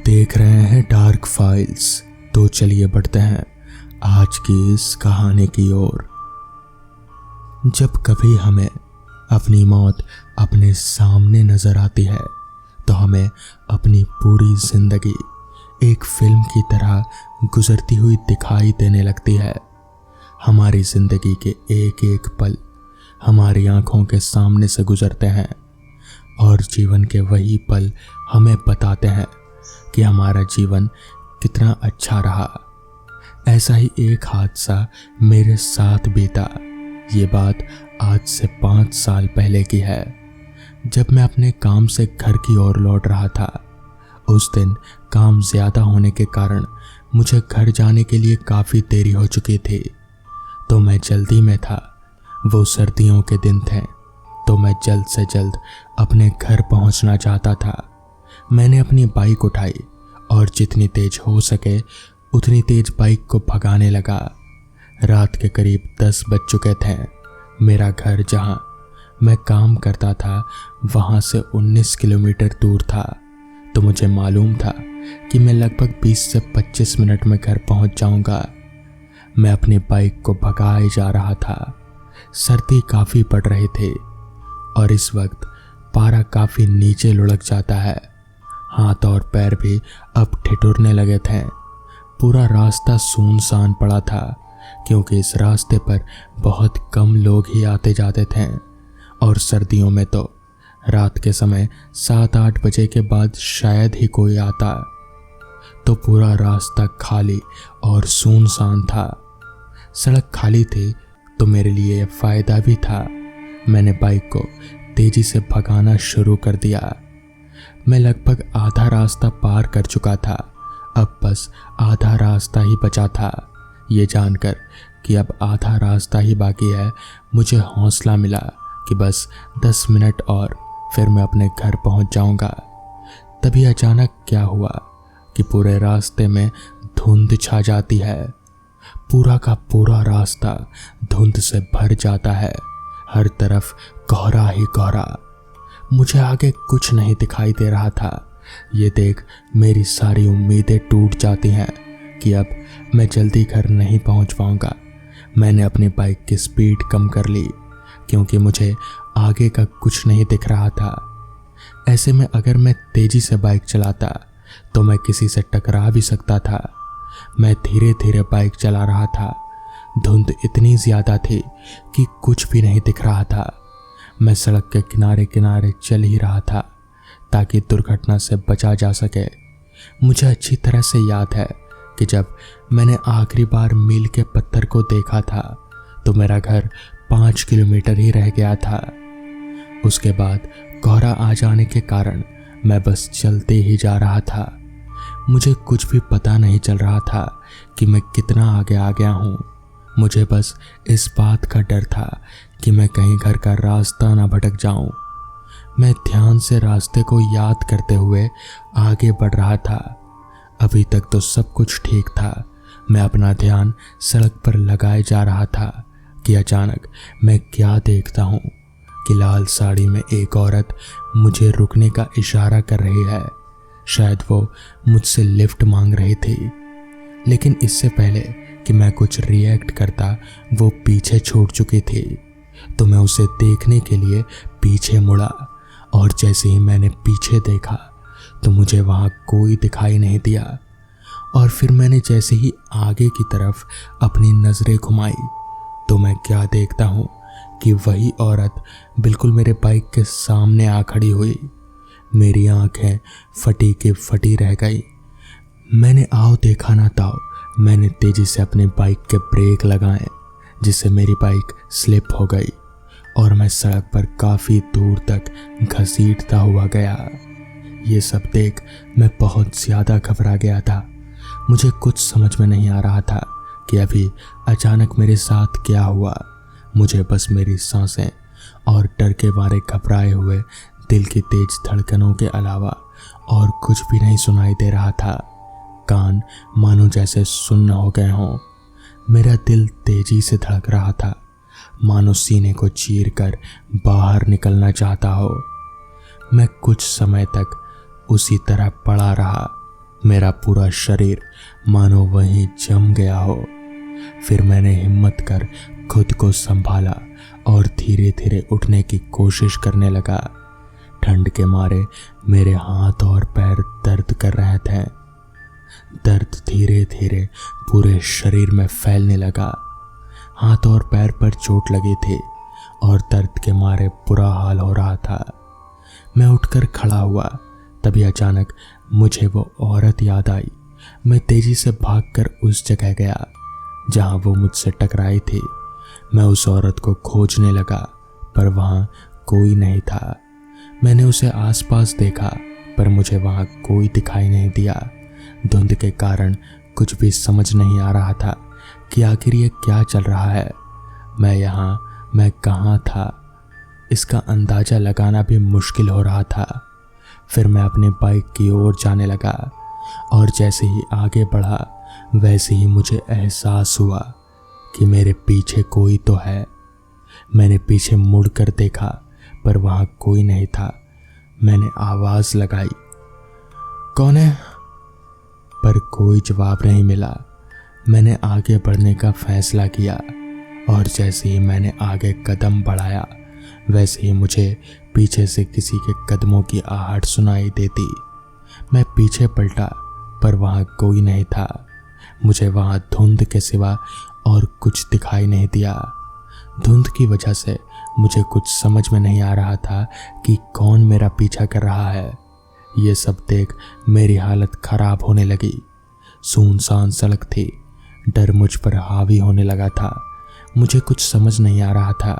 देख रहे हैं डार्क फाइल्स। तो चलिए बढ़ते हैं आज की इस कहानी की ओर। जब कभी हमें अपनी मौत अपने सामने नजर आती है तो हमें अपनी पूरी जिंदगी एक फिल्म की तरह गुजरती हुई दिखाई देने लगती है। हमारी जिंदगी के एक एक पल हमारी आंखों के सामने से गुजरते हैं और जीवन के वही पल हमें बताते हैं कि हमारा जीवन कितना अच्छा रहा। ऐसा ही एक हादसा मेरे साथ बीता। ये बात आज से 5 साल पहले की है, जब मैं अपने काम से घर की ओर लौट रहा था। उस दिन काम ज़्यादा होने के कारण मुझे घर जाने के लिए काफ़ी देरी हो चुकी थी, तो मैं जल्दी में था। वो सर्दियों के दिन थे, तो मैं जल्द से जल्द अपने घर पहुंचना चाहता था। मैंने अपनी बाइक उठाई और जितनी तेज हो सके उतनी तेज बाइक को भगाने लगा। रात के करीब 10 बज चुके थे। मेरा घर जहां मैं काम करता था वहां से 19 किलोमीटर दूर था, तो मुझे मालूम था कि मैं लगभग 20 से 25 मिनट में घर पहुंच जाऊंगा। मैं अपनी बाइक को भगाए जा रहा था। सर्दी काफ़ी पड़ रही थी और इस वक्त पारा काफ़ी नीचे लुढ़क जाता है। हाथ और पैर भी अब ठिठुरने लगे थे। पूरा रास्ता सुनसान पड़ा था, क्योंकि इस रास्ते पर बहुत कम लोग ही आते जाते थे और सर्दियों में तो रात के समय 7-8 बजे के बाद शायद ही कोई आता। तो पूरा रास्ता खाली और सुनसान था। सड़क खाली थी तो मेरे लिए फ़ायदा भी था। मैंने बाइक को तेज़ी से भगाना शुरू कर दिया। मैं लगभग आधा रास्ता पार कर चुका था। अब बस आधा रास्ता ही बचा था। ये जानकर कि अब आधा रास्ता ही बाकी है, मुझे हौसला मिला कि बस 10 मिनट और फिर मैं अपने घर पहुंच जाऊंगा। तभी अचानक क्या हुआ कि पूरे रास्ते में धुंध छा जाती है। पूरा का पूरा रास्ता धुंध से भर जाता है। हर तरफ कोहरा ही कोहरा। मुझे आगे कुछ नहीं दिखाई दे रहा था। ये देख मेरी सारी उम्मीदें टूट जाती हैं कि अब मैं जल्दी घर नहीं पहुंच पाऊंगा। मैंने अपनी बाइक की स्पीड कम कर ली, क्योंकि मुझे आगे का कुछ नहीं दिख रहा था। ऐसे में अगर मैं तेजी से बाइक चलाता तो मैं किसी से टकरा भी सकता था। मैं धीरे धीरे बाइक चला रहा था। धुंध इतनी ज़्यादा थी कि कुछ भी नहीं दिख रहा था। मैं सड़क के किनारे किनारे चल ही रहा था ताकि दुर्घटना से बचा जा सके। मुझे अच्छी तरह से याद है कि जब मैंने आखिरी बार मील के पत्थर को देखा था तो मेरा घर 5 किलोमीटर ही रह गया था। उसके बाद कोहरा आ जाने के कारण मैं बस चलते ही जा रहा था। मुझे कुछ भी पता नहीं चल रहा था कि मैं कितना आगे आ गया हूँ। मुझे बस इस बात का डर था कि मैं कहीं घर का रास्ता ना भटक जाऊं। मैं ध्यान से रास्ते को याद करते हुए आगे बढ़ रहा था। अभी तक तो सब कुछ ठीक था। मैं अपना ध्यान सड़क पर लगाए जा रहा था कि अचानक मैं क्या देखता हूँ कि लाल साड़ी में एक औरत मुझे रुकने का इशारा कर रही है। शायद वो मुझसे लिफ्ट मांग रही थी, लेकिन इससे पहले कि मैं कुछ रिएक्ट करता वो पीछे छूट चुकी थी। तो मैं उसे देखने के लिए पीछे मुड़ा और जैसे ही मैंने पीछे देखा तो मुझे वहाँ कोई दिखाई नहीं दिया। और फिर मैंने जैसे ही आगे की तरफ अपनी नज़रें घुमाई तो मैं क्या देखता हूँ कि वही औरत बिल्कुल मेरे बाइक के सामने आ खड़ी हुई। मेरी आंखें फटी की फटी रह गई। मैंने आओ देखा ना ताओ, मैंने तेज़ी से अपने बाइक के ब्रेक लगाए, जिससे मेरी बाइक स्लिप हो गई और मैं सड़क पर काफ़ी दूर तक घसीटता हुआ गया। ये सब देख मैं बहुत ज़्यादा घबरा गया था। मुझे कुछ समझ में नहीं आ रहा था कि अभी अचानक मेरे साथ क्या हुआ। मुझे बस मेरी सांसें और डर के मारे घबराए हुए दिल की तेज धड़कनों के अलावा और कुछ भी नहीं सुनाई दे रहा था। कान मानो जैसे सुन्न हो गए हों। मेरा दिल तेजी से धड़क रहा था, मानो सीने को चीरकर बाहर निकलना चाहता हो। मैं कुछ समय तक उसी तरह पड़ा रहा। मेरा पूरा शरीर मानो वहीं जम गया हो। फिर मैंने हिम्मत कर खुद को संभाला और धीरे धीरे उठने की कोशिश करने लगा। ठंड के मारे मेरे हाथ और पैर दर्द कर रहे थे। दर्द धीरे धीरे पूरे शरीर में फैलने लगा। हाथ और पैर पर चोट लगी थी और दर्द के मारे बुरा हाल हो रहा था। मैं उठकर खड़ा हुआ, तभी अचानक मुझे वो औरत याद आई। मैं तेजी से भागकर उस जगह गया जहां वो मुझसे टकराई थी। मैं उस औरत को खोजने लगा पर वहां कोई नहीं था। मैंने उसे आसपास देखा पर मुझे वहां कोई दिखाई नहीं दिया। धुंध के कारण कुछ भी समझ नहीं आ रहा था कि आखिर ये क्या चल रहा है। मैं कहाँ था, इसका अंदाजा लगाना भी मुश्किल हो रहा था। फिर मैं अपनी बाइक की ओर जाने लगा और जैसे ही आगे बढ़ा वैसे ही मुझे एहसास हुआ कि मेरे पीछे कोई तो है। मैंने पीछे मुड़कर देखा पर वहां कोई नहीं था। मैंने आवाज लगाई, कौन है? पर कोई जवाब नहीं मिला। मैंने आगे बढ़ने का फैसला किया और जैसे ही मैंने आगे कदम बढ़ाया वैसे ही मुझे पीछे से किसी के कदमों की आहट सुनाई देती। मैं पीछे पलटा पर वहां कोई नहीं था। मुझे वहां धुंध के सिवा और कुछ दिखाई नहीं दिया। धुंध की वजह से मुझे कुछ समझ में नहीं आ रहा था कि कौन मेरा पीछा कर रहा है। ये सब देख मेरी हालत खराब होने लगी। सुनसान सड़क थी। डर मुझ पर हावी होने लगा था। मुझे कुछ समझ नहीं आ रहा था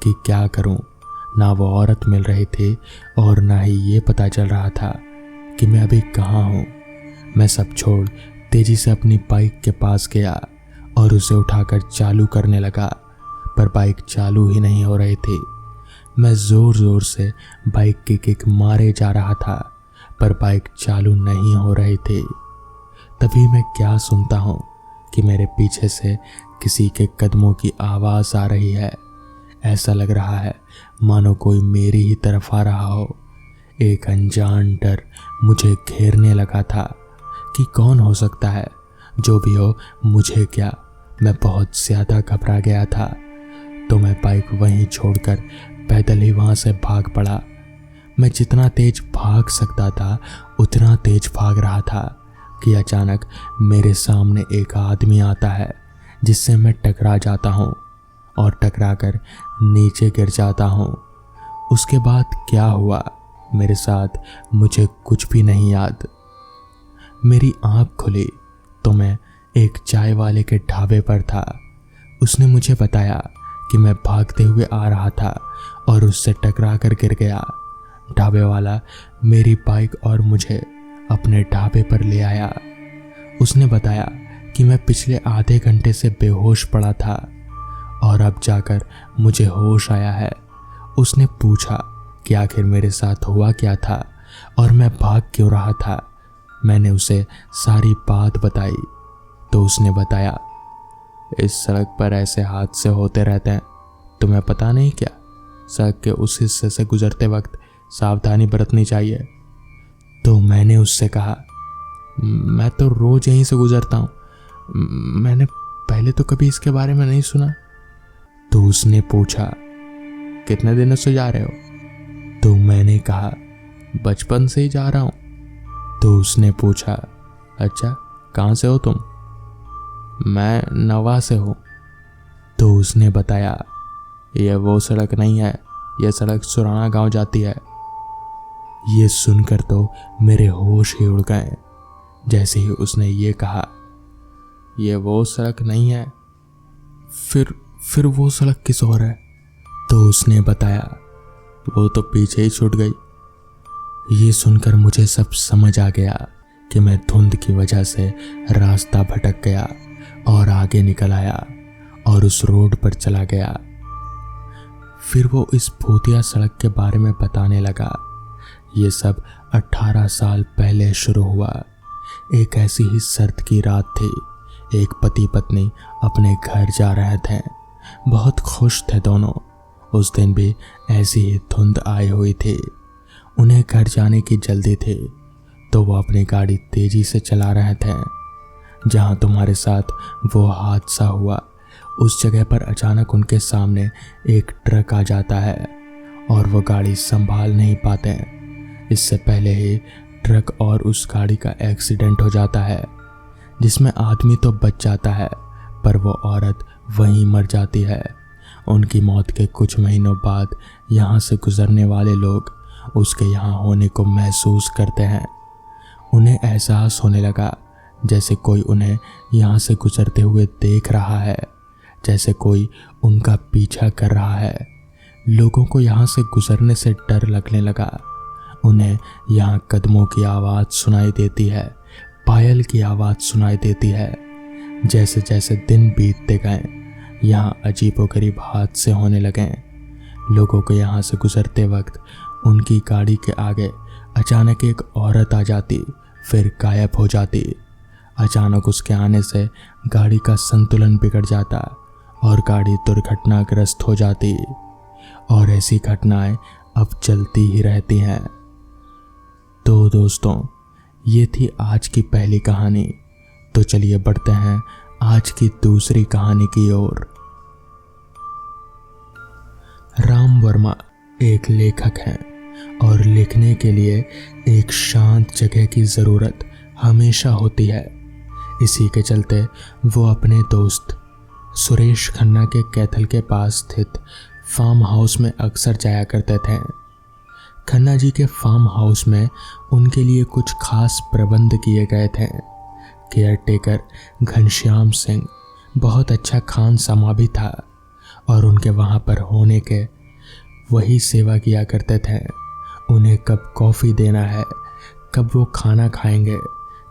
कि क्या करूं। ना वो औरत मिल रही थी और ना ही ये पता चल रहा था कि मैं अभी कहाँ हूँ। मैं सब छोड़ तेजी से अपनी बाइक के पास गया और उसे उठाकर चालू करने लगा पर बाइक चालू ही नहीं हो रही थी। मैं जोर जोर से बाइक की किक मारे जा रहा था पर बाइक चालू नहीं हो रही थी। तभी मैं क्या सुनता हूँ कि मेरे पीछे से किसी के कदमों की आवाज़ आ रही है। ऐसा लग रहा है मानो कोई मेरी ही तरफ आ रहा हो। एक अनजान डर मुझे घेरने लगा था कि कौन हो सकता है। जो भी हो, मुझे क्या, मैं बहुत ज़्यादा घबरा गया था। तो मैं बाइक वहीं छोड़कर पैदल ही वहाँ से भाग पड़ा। मैं जितना तेज भाग सकता था उतना तेज भाग रहा था कि अचानक मेरे सामने एक आदमी आता है जिससे मैं टकरा जाता हूँ और टकरा कर नीचे गिर जाता हूँ। उसके बाद क्या हुआ मेरे साथ मुझे कुछ भी नहीं याद। मेरी आँख खुली तो मैं एक चाय वाले के ढाबे पर था। उसने मुझे बताया कि मैं भागते हुए आ रहा था और उससे टकरा कर गिर गया। ढाबे वाला मेरी बाइक और मुझे अपने ढाबे पर ले आया। उसने बताया कि मैं पिछले आधे घंटे से बेहोश पड़ा था और अब जाकर मुझे होश आया है। उसने पूछा कि आखिर मेरे साथ हुआ क्या था और मैं भाग क्यों रहा था। मैंने उसे सारी बात बताई तो उसने बताया, इस सड़क पर ऐसे हादसे होते रहते हैं, तुम्हें पता नहीं क्या? सड़क के उस हिस्से से गुजरते वक्त सावधानी बरतनी चाहिए। तो मैंने उससे कहा, मैं तो रोज यहीं से गुजरता हूँ, मैंने पहले तो कभी इसके बारे में नहीं सुना। तो उसने पूछा, कितने दिनों से जा रहे हो? तो मैंने कहा, बचपन से ही जा रहा हूँ। तो उसने पूछा, अच्छा कहाँ से हो तुम? मैं नवा से हूँ। तो उसने बताया, यह वो सड़क नहीं है, यह सड़क सुराना गांव जाती है। ये सुनकर तो मेरे होश ही उड़ गए। जैसे ही उसने ये कहा, यह वो सड़क नहीं है, फिर वो सड़क किस ओर है? तो उसने बताया, वो तो पीछे ही छूट गई। ये सुनकर मुझे सब समझ आ गया कि मैं धुंध की वजह से रास्ता भटक गया और आगे निकल आया और उस रोड पर चला गया। फिर वो इस भूतिया सड़क के बारे में बताने लगा। ये सब 18 साल पहले शुरू हुआ। एक ऐसी ही सर्द की रात थी। एक पति पत्नी अपने घर जा रहे थे। बहुत खुश थे दोनों। उस दिन भी ऐसी ही धुंध आई हुई थी। उन्हें घर जाने की जल्दी थी। तो वो अपनी गाड़ी तेजी से चला रहे थे। जहां तुम्हारे साथ वो हादसा हुआ उस जगह पर अचानक उनके सामने एक ट्रक आ जाता है और वो गाड़ी संभाल नहीं पाते। इससे पहले ही ट्रक और उस गाड़ी का एक्सीडेंट हो जाता है, जिसमें आदमी तो बच जाता है पर वो औरत वहीं मर जाती है। उनकी मौत के कुछ महीनों बाद यहाँ से गुजरने वाले लोग उसके यहाँ होने को महसूस करते हैं। उन्हें एहसास होने लगा जैसे कोई उन्हें यहाँ से गुजरते हुए देख रहा है, जैसे कोई उनका पीछा कर रहा है। लोगों को यहाँ से गुजरने से डर लगने लगा। उन्हें यहाँ कदमों की आवाज़ सुनाई देती है, पायल की आवाज़ सुनाई देती है। जैसे जैसे दिन बीतते गए यहाँ अजीबोगरीब हादसे होने लगे। लोगों को यहाँ से गुजरते वक्त उनकी गाड़ी के आगे अचानक एक औरत आ जाती, फिर गायब हो जाती। अचानक उसके आने से गाड़ी का संतुलन बिगड़ जाता और गाड़ी दुर्घटनाग्रस्त हो जाती। और ऐसी घटनाएं अब चलती ही रहती हैं। तो दोस्तों, ये थी आज की पहली कहानी। तो चलिए बढ़ते हैं आज की दूसरी कहानी की ओर। राम वर्मा एक लेखक हैं और लिखने के लिए एक शांत जगह की ज़रूरत हमेशा होती है। इसी के चलते वो अपने दोस्त सुरेश खन्ना के कैथल के पास स्थित फार्म हाउस में अक्सर जाया करते थे। खन्ना जी के फार्म हाउस में उनके लिए कुछ खास प्रबंध किए गए थे। केयरटेकर घनश्याम सिंह बहुत अच्छा खान समा भी था और उनके वहाँ पर होने के वही सेवा किया करते थे। उन्हें कब कॉफ़ी देना है, कब वो खाना खाएंगे,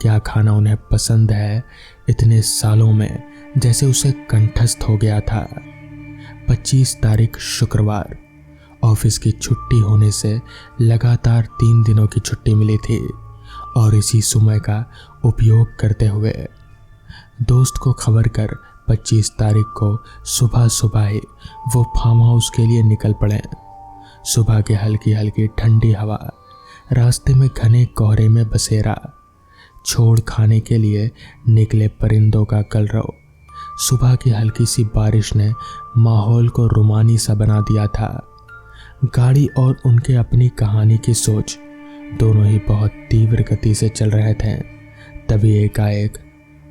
क्या खाना उन्हें पसंद है, इतने सालों में जैसे उसे कंठस्थ हो गया था। 25 तारीख शुक्रवार ऑफिस की छुट्टी होने से लगातार 3 दिनों की छुट्टी मिली थी और इसी समय का उपयोग करते हुए दोस्त को खबर कर 25 तारीख को सुबह सुबह ही वो फार्म हाउस के लिए निकल पड़े। सुबह की हल्की हल्की ठंडी हवा, रास्ते में घने कोहरे में बसेरा, छोड़ खाने के लिए निकले परिंदों का कलरव, सुबह की हल्की सी बारिश ने माहौल को रुमानी सा बना दिया था। गाड़ी और उनके अपनी कहानी की सोच दोनों ही बहुत तीव्र गति से चल रहे थे। तभी एकाएक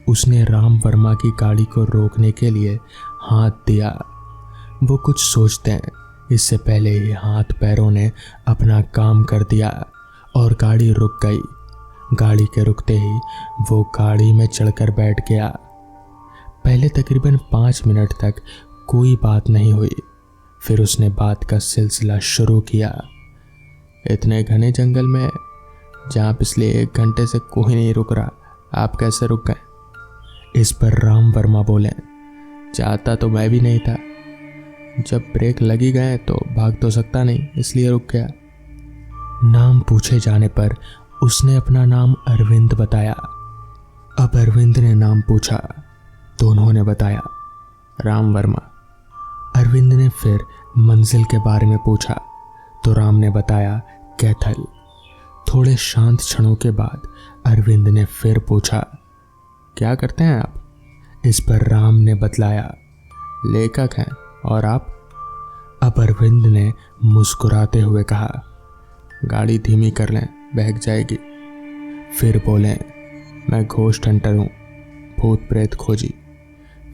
उसने राम वर्मा की गाड़ी को रोकने के लिए हाथ दिया। वो कुछ सोचते हैं इससे पहले ही हाथ पैरों ने अपना काम कर दिया और गाड़ी रुक गई। गाड़ी के रुकते ही वो गाड़ी में चढ़कर बैठ गया। पहले तकरीबन 5 मिनट तक कोई बात नहीं हुई। फिर उसने बात का सिलसिला शुरू किया। इतने घने जंगल में जहाँ पिछले 1 घंटे से कोई नहीं रुक रहा, आप कैसे रुक गए? इस पर राम वर्मा बोले, चाहता तो मैं भी नहीं था, जब ब्रेक लगी गए तो भाग तो सकता नहीं, इसलिए रुक गया। नाम पूछे जाने पर उसने अपना नाम अरविंद बताया। अब अरविंद ने नाम पूछा तो उन्होंने बताया राम वर्मा। अरविंद ने फिर मंजिल के बारे में पूछा तो राम ने बताया कैथल। थोड़े शांत क्षणों के बाद अरविंद ने फिर पूछा, क्या करते हैं आप? इस पर राम ने बतलाया, लेखक हैं। और आप? अब अरविंद ने मुस्कुराते हुए कहा, गाड़ी धीमी कर लें, बहक जाएगी। फिर बोले, मैं घोस्ट हंटर हूँ, भूत प्रेत खोजी,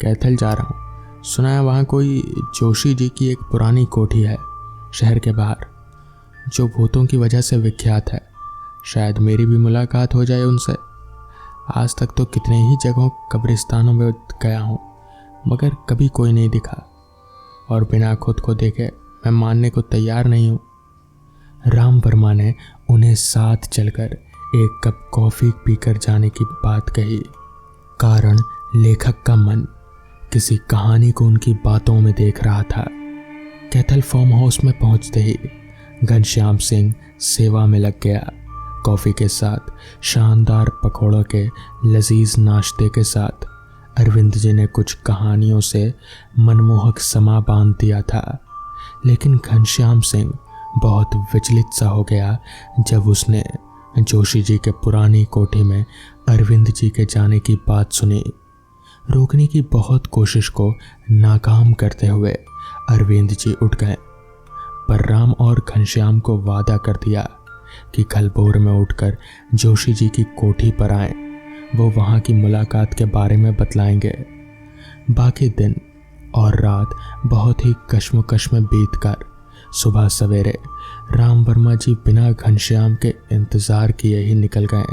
कैथल जा रहा हूँ। सुना है वहाँ कोई जोशी जी की एक पुरानी कोठी है शहर के बाहर, जो भूतों की वजह से विख्यात है। शायद मेरी भी मुलाकात हो जाए उनसे। आज तक तो कितने ही जगहों कब्रिस्तानों में गया हूँ, मगर कभी कोई नहीं दिखा, और बिना खुद को देखे मैं मानने को तैयार नहीं हूँ। राम वर्मा ने उन्हें साथ चलकर एक कप कॉफ़ी पीकर जाने की बात कही। कारण लेखक का मन किसी कहानी को उनकी बातों में देख रहा था। कैथल फार्म हाउस में पहुंचते ही घनश्याम सिंह सेवा में लग गया। कॉफ़ी के साथ शानदार पकौड़ों के लजीज नाश्ते के साथ अरविंद जी ने कुछ कहानियों से मनमोहक समा बांध दिया था। लेकिन घनश्याम सिंह बहुत विचलित सा हो गया जब उसने जोशी जी के पुरानी कोठी में अरविंद जी के जाने की बात सुनी। रोकने की बहुत कोशिश को नाकाम करते हुए अरविंद जी उठ गए, पर राम और घनश्याम को वादा कर दिया कि कल भोर में उठकर जोशी जी की कोठी पर आए, वो वहाँ की मुलाकात के बारे में बतलाएंगे। बाकी दिन और रात बहुत ही कश्मकश में बीतकर सुबह सवेरे राम वर्मा जी बिना घनश्याम के इंतज़ार किए ही निकल गए।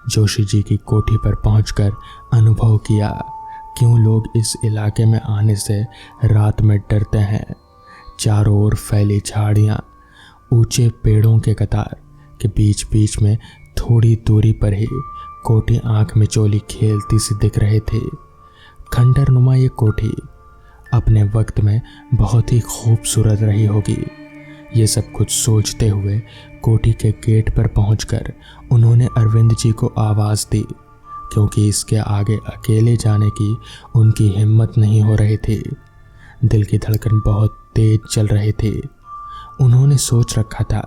जोशी जी की कोठी पर पहुंचकर अनुभव किया क्यों लोग इस इलाके में आने से रात में डरते हैं। चारों ओर फैली झाड़ियाँ, ऊंचे पेड़ों के कतार के बीच बीच में थोड़ी दूरी पर ही कोठी आंख में चोली खेलती सी दिख रही थी। खंडर नुमा ये कोठी अपने वक्त में बहुत ही खूबसूरत रही होगी। ये सब कुछ सोचते हुए कोठी के गेट पर पहुंचकर उन्होंने अरविंद जी को आवाज़ दी, क्योंकि इसके आगे अकेले जाने की उनकी हिम्मत नहीं हो रही थी। दिल की धड़कन बहुत तेज चल रही थी। उन्होंने सोच रखा था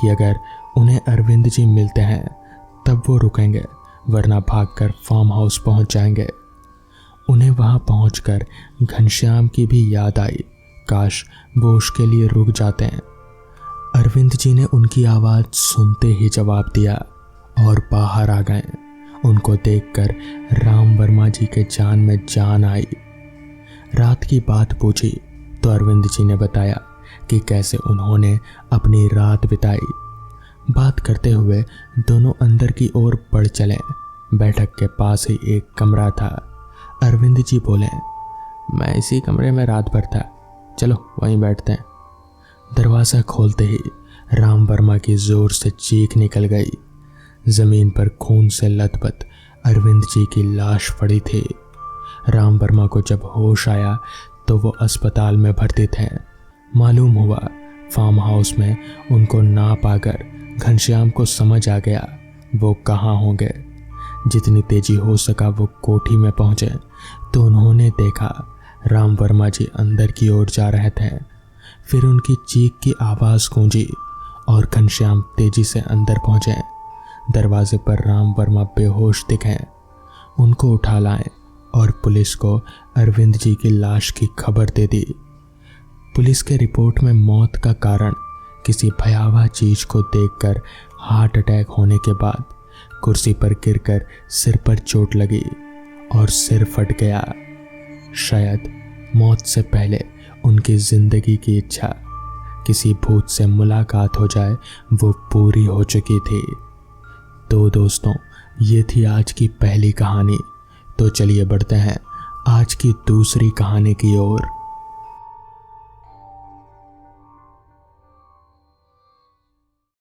कि अगर उन्हें अरविंद जी मिलते हैं तब वो रुकेंगे, वरना भागकर फार्म हाउस पहुंच जाएंगे। उन्हें वहां पहुंचकर घनश्याम की भी याद आई, काश वो उसके लिए रुक जाते हैं। अरविंद जी ने उनकी आवाज़ सुनते ही जवाब दिया और बाहर आ गए। उनको देखकर राम वर्मा जी के जान में जान आई। रात की बात पूछी तो अरविंद जी ने बताया कि कैसे उन्होंने अपनी रात बिताई। बात करते हुए दोनों अंदर की ओर बढ़ चले। बैठक के पास ही एक कमरा था। अरविंद जी बोले, मैं इसी कमरे में रात भर था, चलो वहीं बैठते हैं। दरवाज़ा खोलते ही राम वर्मा की जोर से चीख निकल गई। जमीन पर खून से लथपथ अरविंद जी की लाश पड़ी थी। राम वर्मा को जब होश आया तो वो अस्पताल में भर्ती थे। मालूम हुआ फार्म हाउस में उनको ना पाकर घनश्याम को समझ आ गया वो कहाँ होंगे। जितनी तेजी हो सका वो कोठी में पहुंचे तो उन्होंने देखा राम वर्मा जी अंदर की ओर जा रहे थे। फिर उनकी चीख की आवाज़ गूंजी और घनश्याम तेजी से अंदर पहुंचे। दरवाजे पर राम वर्मा बेहोश दिखे। उनको उठा लाए और पुलिस को अरविंद जी की लाश की खबर दे दी। पुलिस के रिपोर्ट में मौत का कारण किसी भयावह चीज को देखकर हार्ट अटैक होने के बाद कुर्सी पर गिरकर सिर पर चोट लगी और सिर फट गया। शायद मौत से पहले उनकी जिंदगी की इच्छा किसी भूत से मुलाकात हो जाए वो पूरी हो चुकी थी। तो दोस्तों, ये थी आज की पहली कहानी। तो चलिए बढ़ते हैं आज की दूसरी कहानी की ओर।